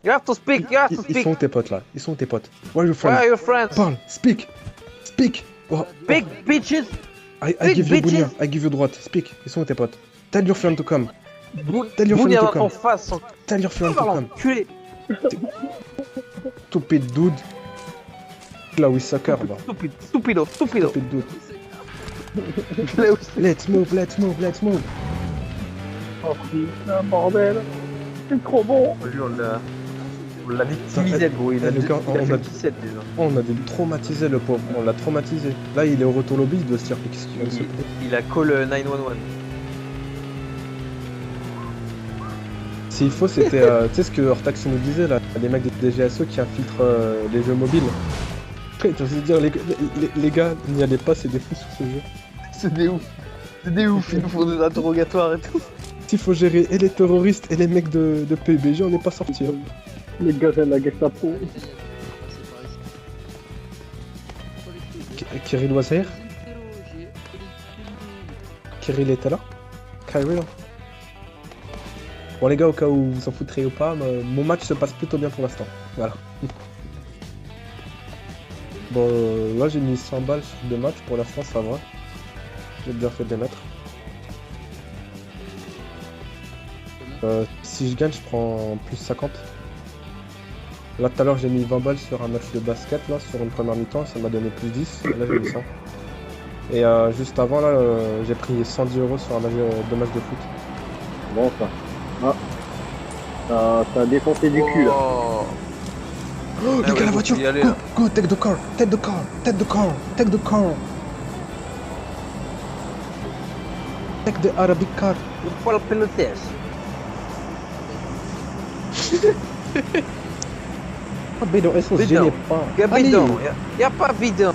You have to speak, you have to Ils speak. sont où tes potes là? Ils sont où tes potes? Where are your Where friends? are your friends? Parle, speak! Speak! Oh, Big bitches. I Big give you bitches. Bounia, I give you droite, speak! Ils sont où tes potes? Tell your friend to come! Tell your friend Bounia to dans ton come! face. Son... Tell your friend to come! L'enculé. Stupid dude! Là où il sucker, va. Stupido. Stupid dude. Let's move, let's move, let's move! Oh putain, bordel. C'est trop bon. Lui, on l'a victimisé, gros. Il a le gars, il a on fait a- 17 déjà. Oh, on a dû le traumatiser, le pauvre. On l'a traumatisé. Là, il est au retour lobby, il doit se dire qu'est-ce qu'il vient de se passer. Il a call 911. S'il faut, c'était. Tu sais ce que Hortax nous disait là, les mecs des DGSE qui infiltrent les jeux mobiles. Après, je veux dire, les gars, n'y allez pas, c'est des fous sur ce jeu. C'est des ouf. C'est des ouf, ils nous font des interrogatoires et tout. S'il faut gérer et les terroristes et les mecs de PUBG, on n'est pas sorti. Hein. Les gars de la Gestapo. Kirill Wazir Kirill était là? Kirill. Bon les gars, au cas où vous en foutrez ou pas, mon match se passe plutôt bien pour l'instant. Voilà. Bon, là j'ai mis 100 balles sur 2 matchs, pour l'instant ça va. J'ai bien fait de les mettre. Si je gagne, je prends plus 50. Là tout à l'heure j'ai mis 20 balles sur un match de basket, là, sur une première mi-temps, ça m'a donné plus 10. Là j'ai mis 100. Et juste avant, là, j'ai pris 110 € sur un match de foot. Bon ça. Ah. Ça a défoncé du cul là. Oh. Oh, Ah les gars, ouais, la faut voiture! y aller, Go, là. go, take the car! Take the car! Take the car! Take the car! Take the Arabic car! Il faut le pilotage. Ah, bidon, ils sont Bidon. gênés pas. Y'a Allez. bidon, y'a pas bidon.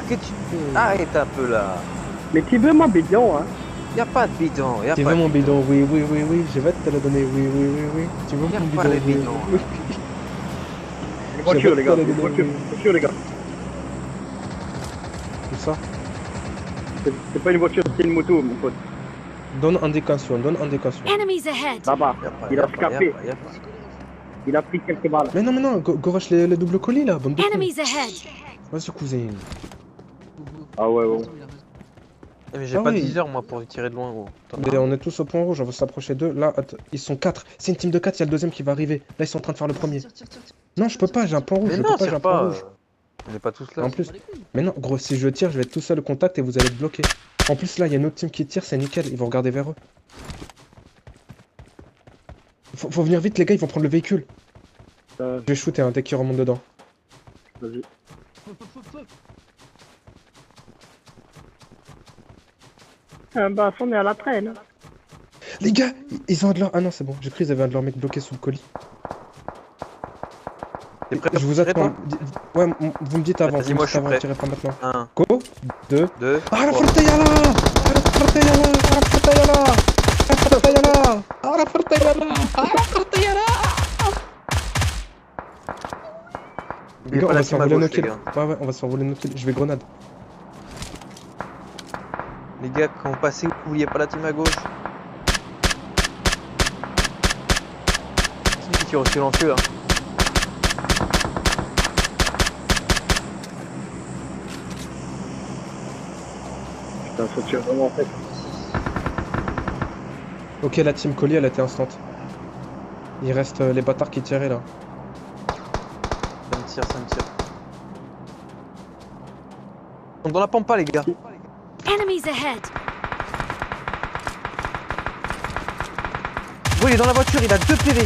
Que tu... Arrête un peu là. Mais tu veux mon bidon, hein? Y'a pas de bidon, y'a Tu pas veux de mon bidon? Oui, oui, oui, oui. Je vais te le donner. Oui, oui, oui, oui. Tu veux Y a mon pas bidon? les Oui, bidons. oui. Une voiture les gars, Je vais une te voiture, donner. voiture les gars. Tout ça. C'est pas une voiture, c'est une moto mon pote. Donne indication, donne indication. Enemies ahead! Là-bas, Y a pas, il y a a pas, scapé, y a pas. il a pris quelques balles. Mais non, go rush les doubles colis là, bande de cons. Enemies ahead! Vas-y, cousin. Ah ouais, ouais. Eh, mais j'ai Ah pas oui. 10 heures moi pour tirer de loin, gros. Mais on est tous au point rouge, on va s'approcher d'eux. Là, ils sont 4. C'est une team de 4, il y a le deuxième qui va arriver. Là, ils sont en train de faire le premier. Non, je peux pas, j'ai un point rouge. Mais je non, peux pas, j'ai tire un point pas. rouge. On est pas tous là. En plus. Mais non, gros, si je tire, je vais être tout seul au contact et vous allez être bloqué. En plus, là, il y a une autre team qui tire, c'est nickel. Ils vont regarder vers eux. Faut venir vite, les gars, ils vont prendre le véhicule. Je vais shooter dès qu'ils remontent dedans. Vas-y. Bah, on est à la traîne. Les gars, ils ont un de leur. Ah non, c'est bon, j'ai cru qu'ils avaient un de leurs mecs bloqués sous le colis. T'es prêt Je vous tirer, attends. toi Ouais, vous me dites avant. Vas-y, Vous me moi, dites je suis avant, prêt. tirez pas maintenant. 1, Go 2. 2, Ah la 3. Fortayala! Ah la Fortayala! Ah la Fortayala! Ah la Fortayala! Ah la Fortayala! Ah la Fortayala! Les gars, on va se faire voler nos kills. Ouais, on va se faire voler nos kills. Je vais grenade. Les gars, quand vous passez, oubliez pas la team à gauche. C'est qui tire au silencieux là. Putain, ça tire vraiment en fait. Ok, la team colis, elle a été instant. Il reste les bâtards qui tiraient là. Ça me tire, ça me tire. On est dans la pampa les gars. Enemies ahead! Gros, il est dans la voiture, il a 2 PV.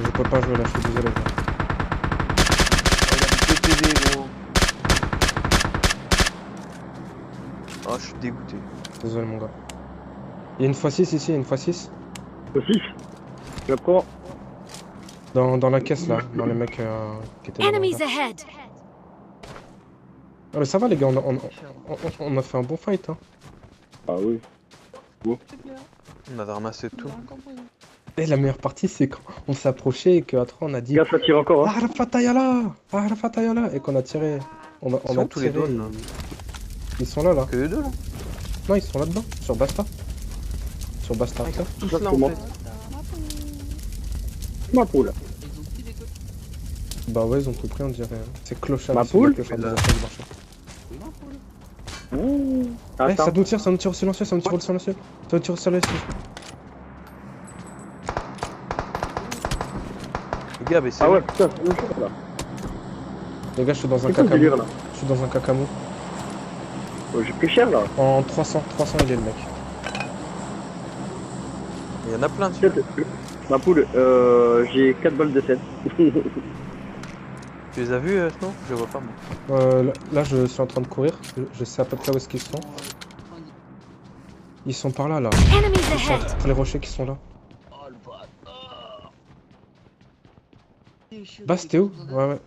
Je peux pas jouer là, je suis désolé. Oh, il a 2 PV gros. Oh, je suis dégoûté. Désolé mon gars. Il y a une x6 ici, il y a une x6. Aussi. Je prends. Dans la caisse là, dans les mecs qui étaient là. Enemies ahead! Ah mais ça va les gars, on a fait un bon fight hein. Ah oui. On avait ramassé tout. Et la meilleure partie c'est quand on s'est approché et qu'après on a dit Gars, ça tire encore, hein. Ah la Fatayala! Ah la Fatayala! Et qu'on a tiré. On Ils sont a où, tous les tiré. drones, là Ils sont là. Que les deux là. Non, ils sont là-dedans, sur Basta. Sur Basta. Tous là en Exactement. fait. Ma poule. Ils ont pris des coques. Bah ouais, ils ont tout pris, on dirait. C'est clochard. Ma ici, le poule clochard du marché. Oui, ma poule. Mmh. Eh, Attends. ça nous tire au silencieux, ça nous tire au silencieux. Ça nous tire au silencieux. Les gars, mais c'est. Ah ouais, putain, c'est une chose là. Les gars, je suis dans un C'est quoi ce cacamou. délire là? Je suis dans un cacamou. Oh, j'ai pris cher là. En 300, il est le mec. Il y en a plein dessus. Ma poule, j'ai 4 balles de 7. Tu les as vus, Snow? Je les vois pas, moi. Là, je suis en train de courir. Je sais à peu près où est-ce qu'ils sont. Ils sont par là, là. Enemies Ils sont ahead! entre les rochers qui sont là. Oh le bâtard. Bah, c'était où? Ouais, ouais.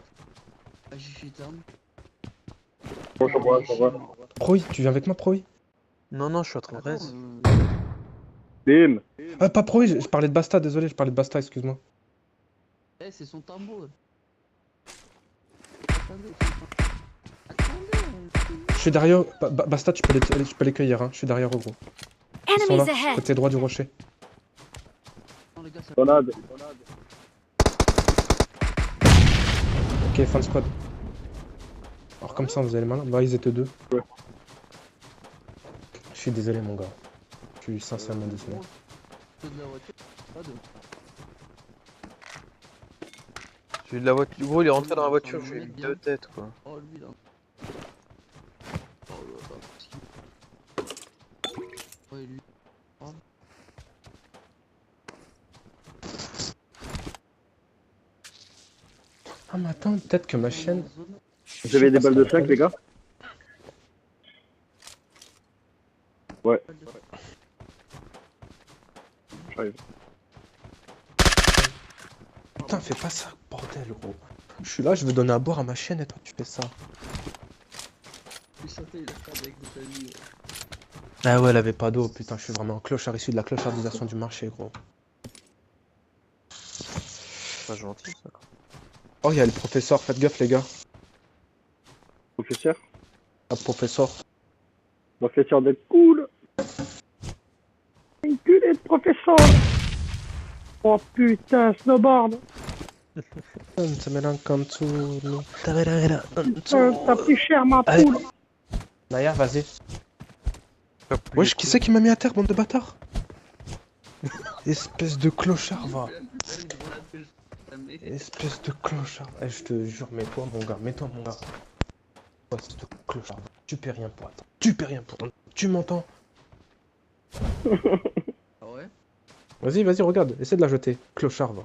Ah, j'ai fait terme. Bon, ça va, ça va. Proï, tu viens avec moi, Proï? Non, non, je suis en train de Attends, raise. Bim. Ah, pas Proï, je parlais de Basta, désolé, je parlais de Basta, excuse-moi. eh, c'est son tambour. Attendez, attendez. Je suis derrière. Basta, tu peux les cueillir, hein. Je suis derrière eux, gros. Ils sont Enemies là, ahead! côté droit du rocher. Non, les gars, ça Grenade. Ok, fan squad. Alors, comme ça, vous allez malin. Bah, ils étaient deux. Ouais. Je suis désolé, mon gars. Je suis sincèrement désolé. de la voiture. Pas de. J'ai eu de la voiture. Gros, il est rentré dans la voiture, j'ai eu deux têtes, quoi. Oh, lui là. Oh là là. Ouais, lui. Ah, mais attends, peut-être que ma chaîne. Vous avez des balles de 5, les gars? Ouais. J'arrive. Putain, fais pas ça, bordel, gros. Je suis là, je veux donner à boire à ma chaîne et toi, tu fais ça. Il sortait, il a fait avec des familles. Ah ouais, elle avait pas d'eau, putain, je suis vraiment un clochard issu de la clochardisation du marché, gros. Pas gentil, ça. Oh, il y a le professeur, faites gaffe, les gars. Professeur? Ah, professeur. Professeur d'être cool. Enculé de professeur. Oh putain, snowboard. T'as pris cher ma Allez. poule. Naya, vas-y. Wesh, qui c'est qui m'a mis à terre, bande de bâtards? Espèce de clochard, va. Espèce de clochard. Eh, je te jure, mets-toi, mon gars, mon gars. Espèce de clochard. Tu paies rien pour attendre. Tu paies rien pour attendre. Tu m'entends? Ah ouais? Vas-y, vas-y, regarde. Essaie de la jeter. Clochard, va.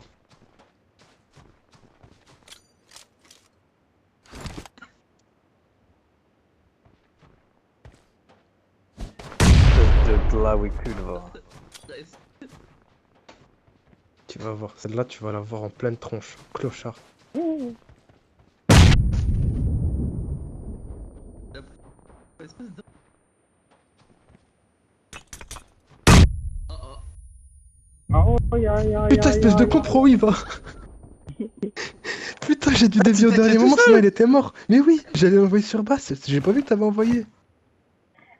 De là où il cul, va. Tu vas voir. Celle-là, tu vas la voir en pleine tronche. Clochard. Espèce de. Oh oh. Putain, espèce de compro, oui, va. Putain, j'ai dû dévier au dernier moment, sinon il était mort. Mais oui, j'allais l'envoyer sur basse. J'ai pas vu que t'avais envoyé.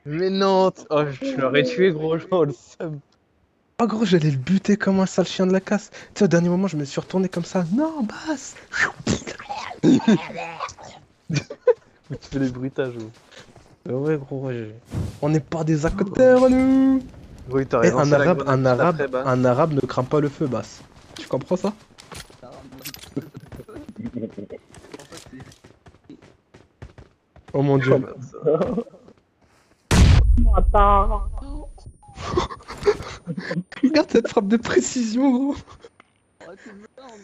Mais non, oh, je l'aurais tué, gros, genre, le seum. Oh gros, j'allais le buter comme un sale chien de la casse. Tu sais, au dernier moment, je me suis retourné comme ça. Non, basse. Tu fais les bruitages, gros. Ouais, gros, on n'est pas des acteurs, nous. Oui, t'as Et raison. un arabe ne craint pas le feu, basse. Tu comprends ça? En fait, c'est. Oh mon dieu. Regarde cette frappe de précision, gros. Oh, t'es merde.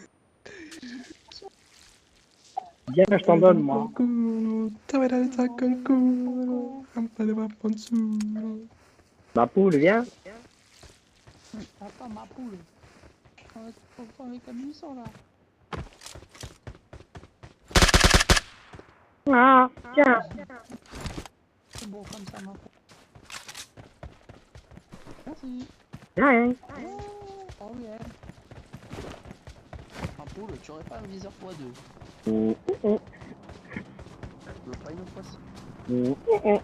Viens, je t'en donne, moi. Ma poule, viens. Attends, ma poule. Avec la munition là. Ah, tiens. C'est bon comme ça, ma poule. Merci. Viens. Oh yeah. Ma poule, tu aurais pas un viseur x2. Oh, oh, oh. Tu veux pas une fois ci. Oh, oh, oh.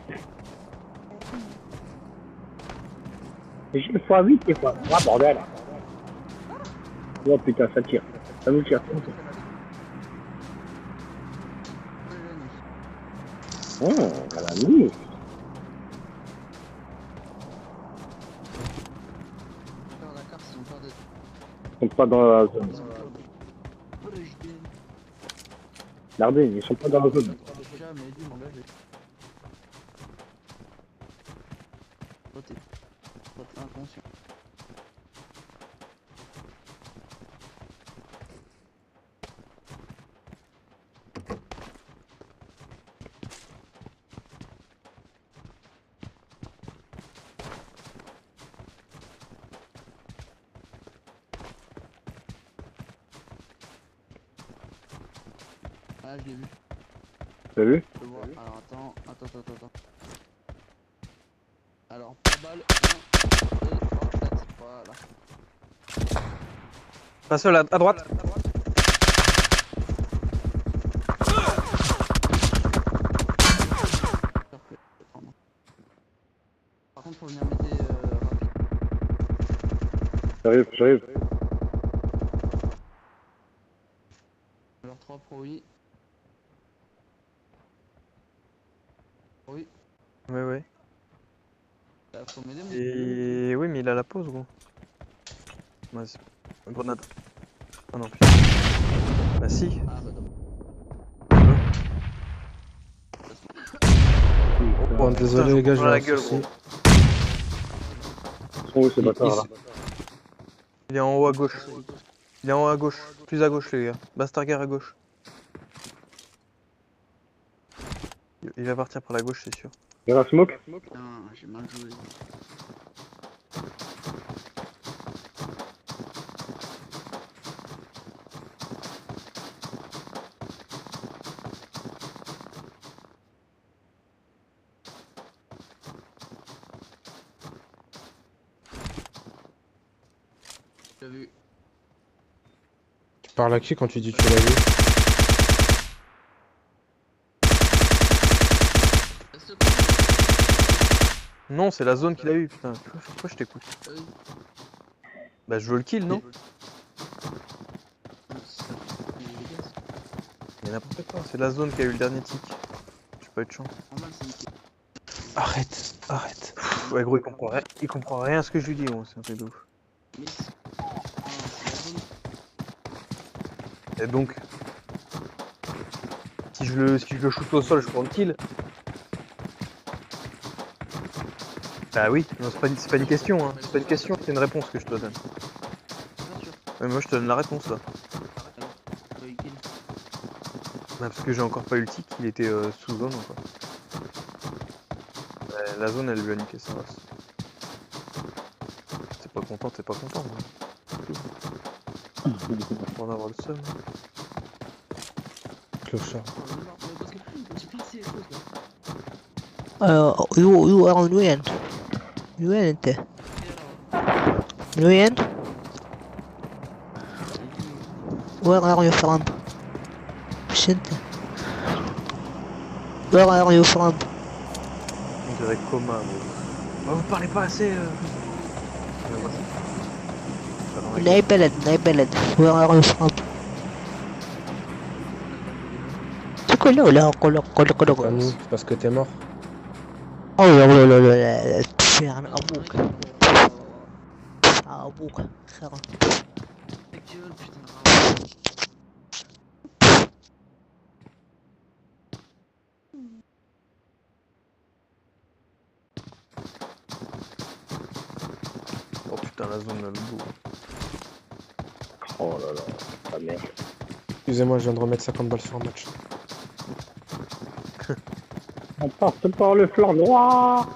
J'ai une fois 8 et fois. Ah, bordel. Oh putain, ça tire. Ah oui, tiens. Oh, à la nuit. Faire la carte, ils ont peur d'être. Ils sont pas dans la zone. Ils ont peur de. Oh, le JDM. Regardez, ils sont pas dans la zone. J'ai jamais dû m'engager. Toi, t'es inconscient. Ah, je l'ai vu. T'as vu? Je le vois. Alors attends. Alors, par balle, 1, 2, 3, 4, voilà. Pas seul à droite. Parfait. Par contre, faut venir m'aider rapide. J'arrive. Alors 3 pro, oui. Oui. Ouais. Faut m'aider, mon Et oui, mais il a la pause, gros. Ouais, c'est... Grenade. Ah non, putain. Bah si. Ah bah d'abord. Bon, désolé les gars, Putain, j'ai la un gueule, souci. gros. Ils sont où ces bâtards là? Il est en haut à gauche. Il est en haut à gauche. Plus à gauche, les gars. Bastarger à gauche. Il va partir par la gauche, c'est sûr. Il y a un smoke? Putain, j'ai mal joué. J'ai vu. Tu parles à qui quand tu dis que tu l'as vu? Reste pas. Non, c'est la zone qu'il a eu, putain. Pourquoi je t'écoute? Oui. Bah je veux le kill, non? Mais n'importe quoi, c'est la zone qui a eu le dernier tic. J'ai pas eu de chance. Normal, c'est nickel. Arrête. Ouais, gros, il comprend rien à ce que je lui dis, gros, c'est un truc de ouf. Miss. Ah, c'est la zone. Et donc, si je le shoot au sol, je prends le kill. Bah oui, non, c'est pas une question, hein. C'est pas une question, c'est une réponse que je te donne. Bien sûr. Ouais, moi je te donne la réponse là. Alors, oui, kill. Bah, parce que j'ai encore pas eu le tic, il était sous zone encore. La zone elle lui a niqué sa race. T'es pas content, hein. C'est tout. Faut en avoir le seum. Clochard. Oh, non, mais parce que j'ai placé les choses là. You are on وين؟ من وين انت؟ من وين؟ Where are you from؟ مش انت؟ Where are you from؟ On dirait coma, gros. Oh, vous parlez pas assez من اي بلد؟ من اي بلد؟ Where are you from؟ تقول لا قول Fanny, c'est parce que t'es mort. Oh لا لا لا تفي عن ابوك ابوك خير Ta gueule, putain. Oh putain, la zone là, le bout. Oh là là, ah merde. Excusez-moi, je viens de remettre 50 balles sur un match. On passe par le flanc droit.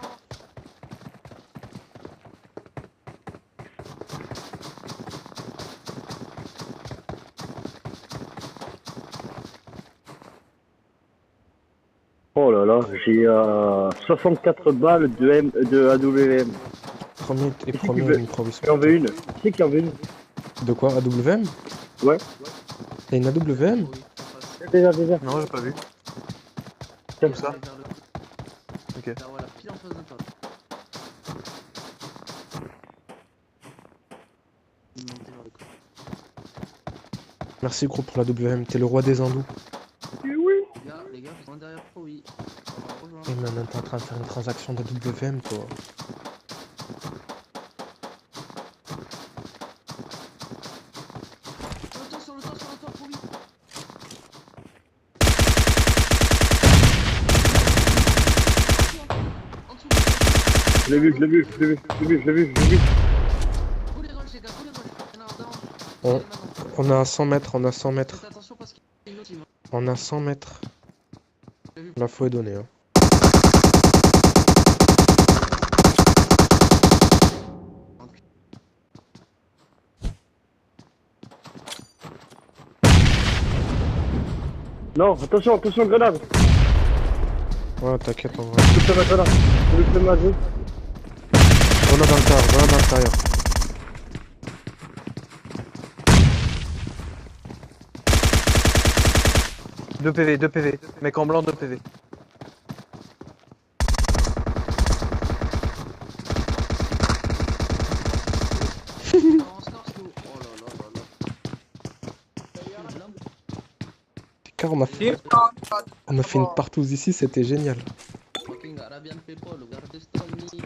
Oh là là, j'ai 64 balles de AWM. Premier et Qui premier veut- improvisation. Qui en veut une? Qui c'est qui en veut une? De quoi? AWM? Ouais. T'as une AWM? Oui, en face. Déjà. Non, j'ai pas vu. Comme ça. Vers le coup. Ok. Là, voilà, pile en face de toi. Monter vers le coup. Merci gros pour la WM, t'es le roi des hindous. Les gars, ils sont derrière toi, oui. On va rejoindre. Et maintenant t'es en train de faire une transaction de WM toi. Sur le toit, trop vite. En dessous. Je l'ai vu. Vous les rush, les gars, vous les rush. Il y en a un down. On- Allez, maintenant. On a 100 mètres, on a 100 mètres. Faites attention parce qu'il y a une autre team. On a 100 mètres. L'info est donnée. Hein. Non, attention, grenade. Ouais, t'inquiète, on va. Je peux te mettre là. Je peux te mettre là. Grenade à l'intérieur, grenade à l'intérieur. Deux PV. Mec en blanc, 2 PV. Oh là là là là. Car on a fait une partouze ici, c'était génial. Fucking Arabian people, lugar de Stony.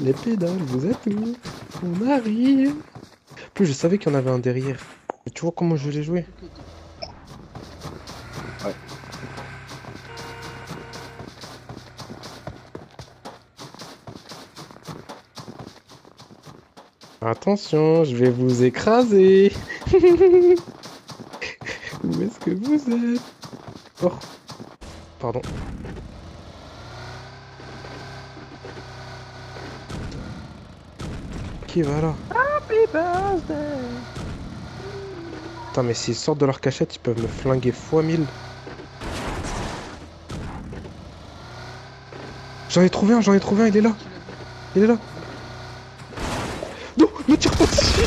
Les pédales, vous êtes où? On arrive. En plus, je savais qu'il y en avait un derrière. Et tu vois comment je l'ai joué? Attention, je vais vous écraser. Où est-ce que vous êtes? Oh, pardon. Qui va là? Putain, mais s'ils sortent de leur cachette, ils peuvent me flinguer x1000. J'en ai trouvé un, il est là. Il est là. Non, ne tire pas dessus.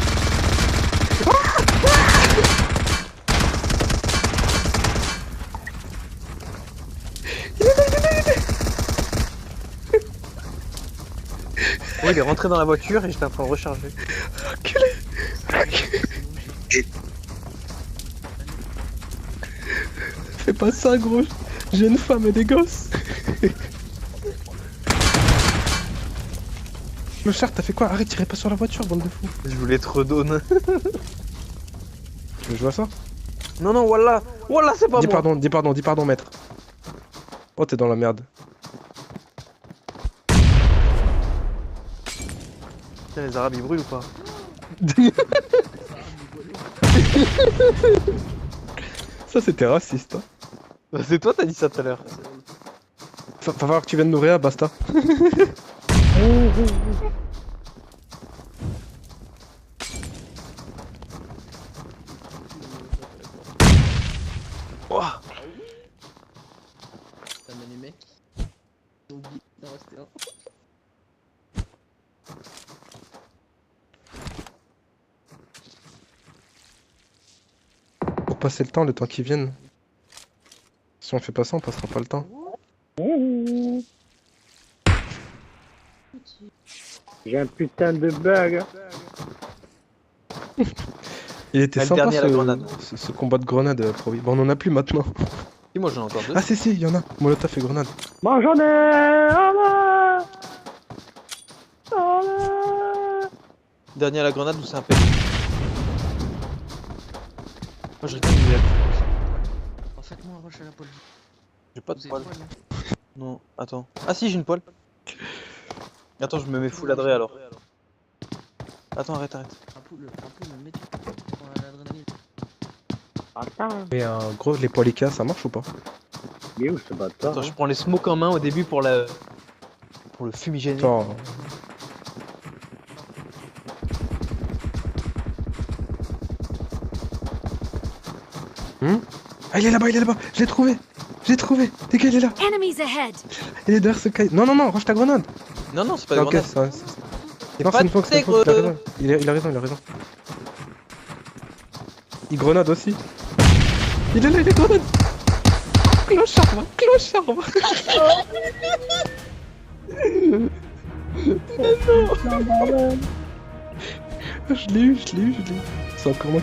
Ouais, il est rentré dans la voiture et j'étais en train de recharger. Enculé. Fais pas ça, gros. J'ai une femme et des gosses. Le char, t'as fait quoi? Arrête, tirez pas sur la voiture, bande de fous. Je voulais te redonner. Tu veux jouer à ça? Non, voilà, c'est pas Dis moi. dis pardon, maître. Oh, t'es dans la merde. Tiens, les arabes ils brûlent ou pas? Ça, c'était raciste. Hein. Bah, c'est toi, t'as dit ça tout à l'heure. Va falloir que tu viennes nourrir, basta. Oh. T'as mis les mecs. J'ai oublié d'en rester un. Pour passer le temps qu'ils viennent. Si on fait pas ça, on passera pas le temps. J'ai un putain de bug. Il était Ah, le sympa dernier à la grenade. ce combat de grenade, Provi. Bon, on en a plus maintenant. Si, moi j'en ai encore 2. Ah si, il y en a. Molotov et grenade. Moi j'en ai. Allah. Allah. Dernier à la grenade ou c'est un PV? Moi je réclame une UF. En fait, moi, rush à la poêle. J'ai pas de Vous poil. avez poil, non? Non, attends. Ah si, j'ai une poêle. Attends, je me mets full adré alors. Attends, arrête. Un peu le métier. Pour l'adrénaline. Attends. Mais gros, les poilicas, ça marche ou pas? Il est où ce bâtard? Attends, je prends les smokes en main au début pour le fumigène. Attends. Ah, il est là-bas, je l'ai trouvé. Les gars, il est là. Enemies ahead! Il est derrière ce caille. Non, range ta grenade. Non, c'est pas de Ok, grenade. ça. C'est Non, pas c'est une de fox, il a nègre. raison. Il a raison. Il grenade aussi. Il est là, il est grenade. Clochard, va. Je l'ai eu, je l'ai eu, je l'ai eu. C'est encore moi